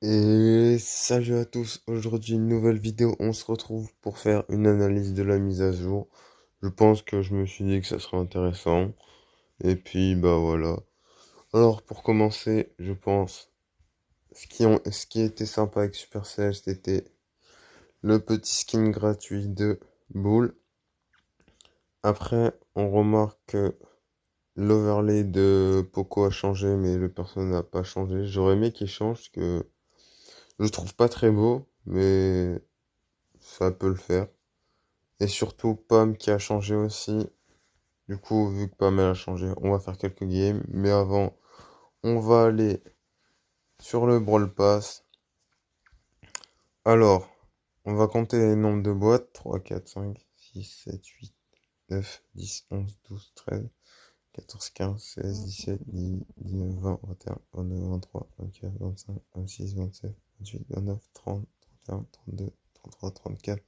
Et salut à tous, aujourd'hui une nouvelle vidéo, on se retrouve pour faire une analyse de la mise à jour. Je pense que je me suis dit que ça serait intéressant. Et puis bah voilà. Alors pour commencer, je pense, ce qui était sympa avec Supercell, c'était le petit skin gratuit de Bull. Après, on remarque que l'overlay de Poco a changé, mais le personnage n'a pas changé. J'aurais aimé qu'il change, parce que je le trouve pas très beau, mais ça peut le faire. Et surtout Pomme qui a changé aussi. Du coup, vu que Pomme elle a changé, on va faire quelques games. Mais avant, on va aller sur le Brawl Pass. Alors, on va compter les nombres de boîtes. 3, 4, 5, 6, 7, 8, 9, 10, 11, 12, 13, 14, 15, 16, 17, 18, 19, 20, 21, 22, 23, 24, 25, 26, 27, 28, 29, 30, 31, 32, 33, 34,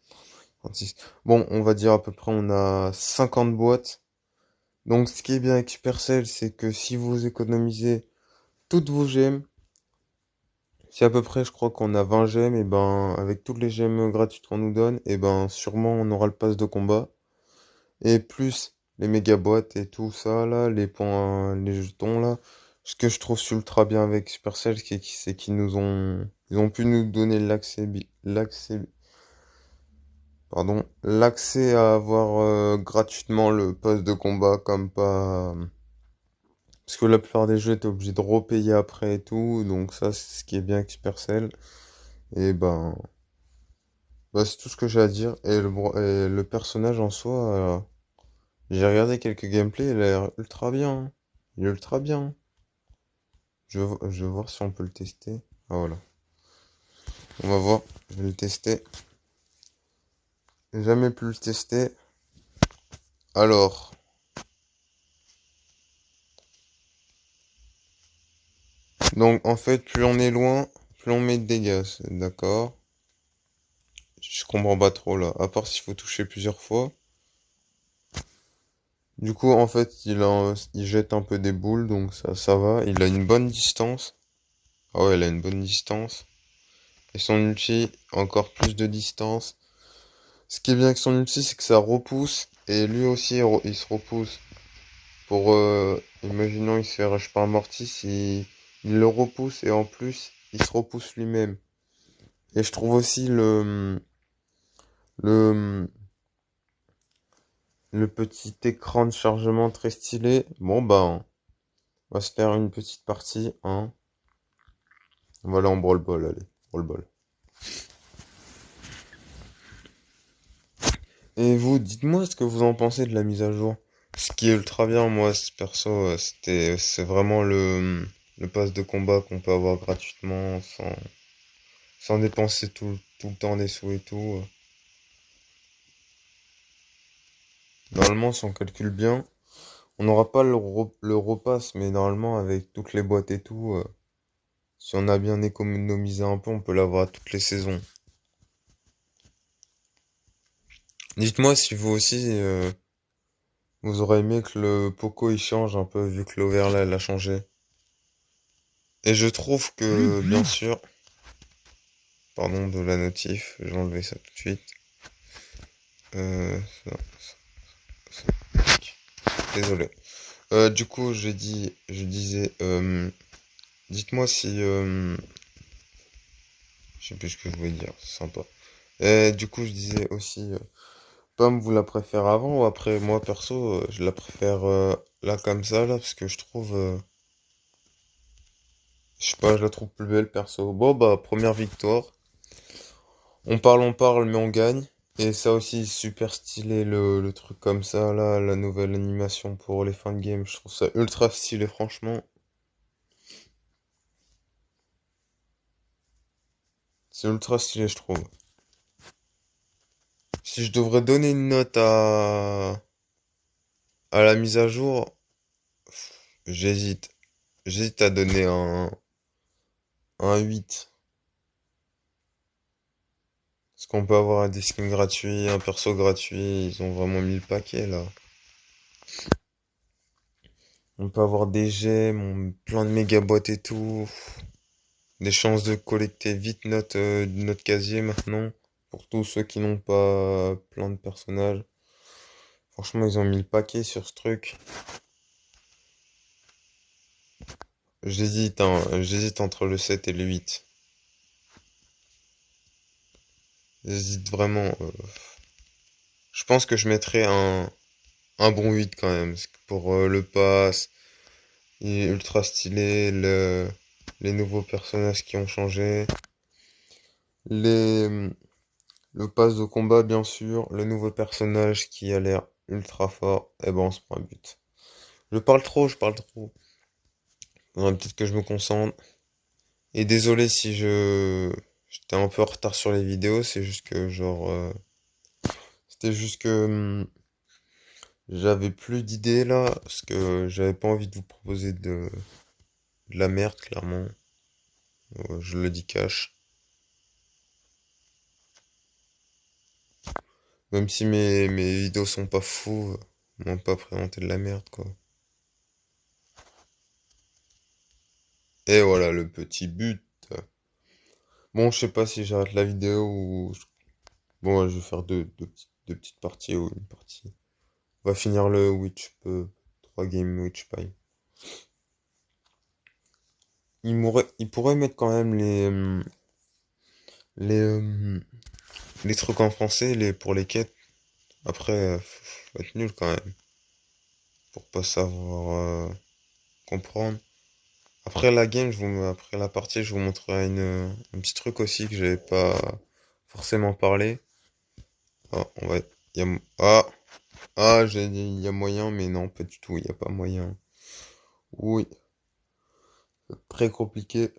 36. Bon, on va dire à peu près on a 50 boîtes. Donc, ce qui est bien avec Supercell, c'est que si vous économisez toutes vos gemmes, c'est à peu près, je crois qu'on a 20 gemmes, et ben, avec toutes les gemmes gratuites qu'on nous donne, et ben, sûrement on aura le pass de combat. Et plus les méga boîtes et tout ça, là, les points, les jetons, là. Ce que je trouve ultra bien avec Supercell, c'est qu'ils ils ont pu nous donner l'accès à avoir gratuitement le pass de combat comme pas. Parce que la plupart des jeux, t'es obligé de repayer après et tout. Donc ça, c'est ce qui est bien avec Supercell. Et c'est tout ce que j'ai à dire. Et le personnage en soi, j'ai regardé quelques gameplays, il a l'air ultra bien, hein. Il est ultra bien. Je vais voir si on peut le tester. Ah voilà. On va voir. Je vais le tester. J'ai jamais pu le tester. Alors. Donc en fait, plus on est loin, plus on met de dégâts. D'accord. Je comprends pas trop là. À part s'il faut toucher plusieurs fois. Du coup, en fait, il jette un peu des boules, donc ça va. Il a une bonne distance. Ah ouais, il a une bonne distance. Et son ulti, encore plus de distance. Ce qui est bien avec son ulti, c'est que ça repousse. Et lui aussi, il se repousse. Imaginons, il se fait rush par Mortis, il le repousse et en plus, il se repousse lui-même. Et je trouve aussi le, le petit écran de chargement très stylé. Bon, on va se faire une petite partie, hein. On va aller en brawl ball, allez. Brawl ball. Et vous, dites-moi ce que vous en pensez de la mise à jour. Ce qui est ultra bien, moi, perso, c'est vraiment le pass de combat qu'on peut avoir gratuitement, sans dépenser tout le temps des sous et tout. Normalement, si on calcule bien, on n'aura pas le repass, mais normalement, avec toutes les boîtes et tout, si on a bien économisé un peu, on peut l'avoir à toutes les saisons. Dites-moi si vous aussi, vous aurez aimé que le Poco il change un peu, vu que l'overlay elle a changé. Et je trouve que, bien sûr, pardon de la notif, je vais enlever ça tout de suite. Ça, désolé. Du coup, je disais, dites-moi si, je sais plus ce que je voulais dire, c'est sympa. Et du coup, je disais aussi, Pomme, vous la préférez avant ou après? Moi, perso, je la préfère là comme ça, là, parce que je trouve, je sais pas, je la trouve plus belle, perso. Bon, bah, première victoire. On parle, mais on gagne. Et ça aussi, super stylé, le truc comme ça, là, la nouvelle animation pour les fins de game. Je trouve ça ultra stylé, franchement. C'est ultra stylé, je trouve. Si je devrais donner une note à la mise à jour, j'hésite. J'hésite à donner un 8. Parce qu'on peut avoir des skins gratuits, un perso gratuit. Ils ont vraiment mis le paquet, là. On peut avoir des gemmes, plein de méga boîtes et tout. des chances de collecter vite notre casier maintenant. Pour tous ceux qui n'ont pas plein de personnages. Franchement, ils ont mis le paquet sur ce truc. J'hésite, hein, j'hésite entre le 7 et le 8. J'hésite vraiment. Je pense que je mettrais un bon 8 quand même. Parce que pour le pass, il est ultra stylé, les nouveaux personnages qui ont changé, les, le pass de combat bien sûr, le nouveau personnage qui a l'air ultra fort, et ben on se prend un but. Je parle trop, je parle trop. Faudrait peut-être que je me concentre. Et désolé si j'étais un peu en retard sur les vidéos, c'est juste que c'était juste que j'avais plus d'idées là, parce que j'avais pas envie de vous proposer de la merde clairement. Je le dis cash. Même si mes vidéos sont pas fous, m'ont pas présenté de la merde quoi. Et voilà le petit but. Bon, je sais pas si j'arrête la vidéo ou... Bon, je vais faire deux petites parties ou une partie. On va finir le Witch, 3 games Witch Pie. Il pourrait mettre quand même les, euh, les trucs en français pour les quêtes. Après, faut être nul quand même. Pour pas savoir comprendre. Après la game, après la partie, je vous montrerai un petit truc aussi que j'avais pas forcément parlé. Ah, ah, j'ai dit il y a moyen, mais non, pas du tout, il y a pas moyen. Oui, c'est très compliqué.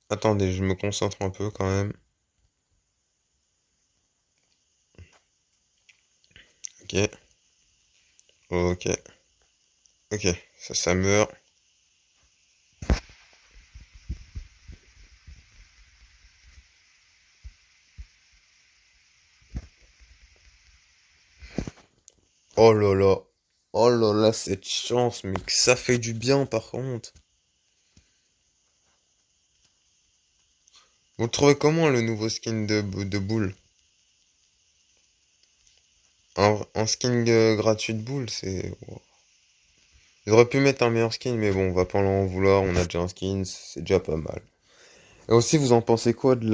Attendez, je me concentre un peu quand même. Ok, ok, ok, ça meurt. Oh là là, oh là là, cette chance, mais que ça fait du bien par contre. Vous le trouvez comment le nouveau skin de boule? Un skin gratuit de boule, c'est... wow. J'aurais pu mettre un meilleur skin, mais bon, on va pas en vouloir, on a déjà un skin, c'est déjà pas mal. Et aussi, vous en pensez quoi de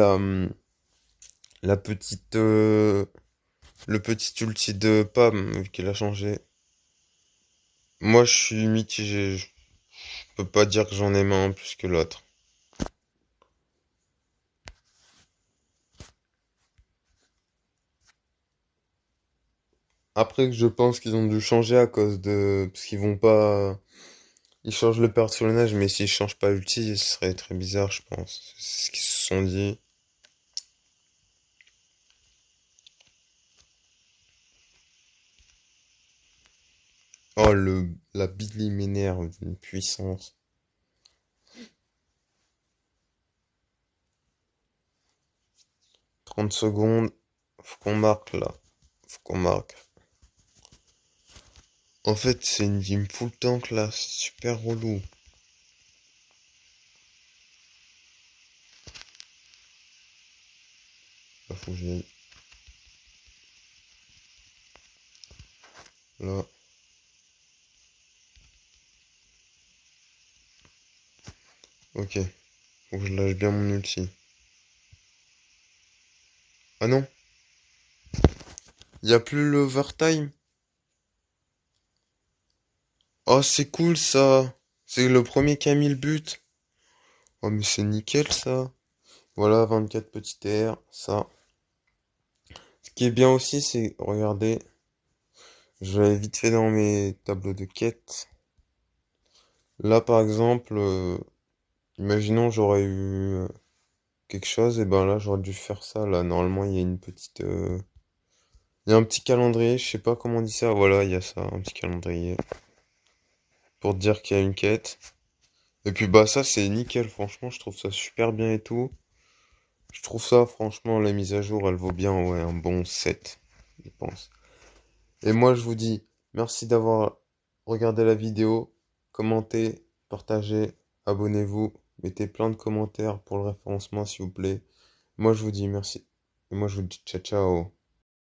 la petite... le petit ulti de Pam, vu qu'il a changé? Moi, je suis mitigé, je peux pas dire que j'en aime un plus que l'autre. Après, je pense qu'ils ont dû changer à cause de... Parce qu'ils vont pas... Ils changent le personnage, mais s'ils changent pas l'ulti, ce serait très bizarre, je pense. C'est ce qu'ils se sont dit. Oh, la Billy m'énerve d'une puissance. 30 secondes. Faut qu'on marque, là. Faut qu'on marque. En fait, il me fout le tank, là. C'est super relou. Là, faut que j'aille. Là. Ok. Faut que je lâche bien mon ulti. Ah non. Y a plus l'overtime. Oh, c'est cool, ça. C'est le premier qui a mis le but. Oh, mais c'est nickel, ça. Voilà, 24 petits TR, ça. Ce qui est bien aussi, c'est, regardez, je l'avais vite fait dans mes tableaux de quête. Là, par exemple, imaginons j'aurais eu quelque chose, et ben là, j'aurais dû faire ça. Là, normalement, il y a une petite, il y a un petit calendrier. Je sais pas comment on dit ça. Voilà, il y a ça, un petit calendrier pour dire qu'il y a une quête. Et puis bah ça, c'est nickel. Franchement, je trouve ça super bien et tout. Je trouve ça, franchement, la mise à jour, elle vaut bien, ouais, un bon 7, je pense. Et moi, je vous dis merci d'avoir regardé la vidéo, commenté, partagez, abonnez-vous, mettez plein de commentaires pour le référencement s'il vous plaît. Moi je vous dis merci. Et moi je vous dis ciao ciao.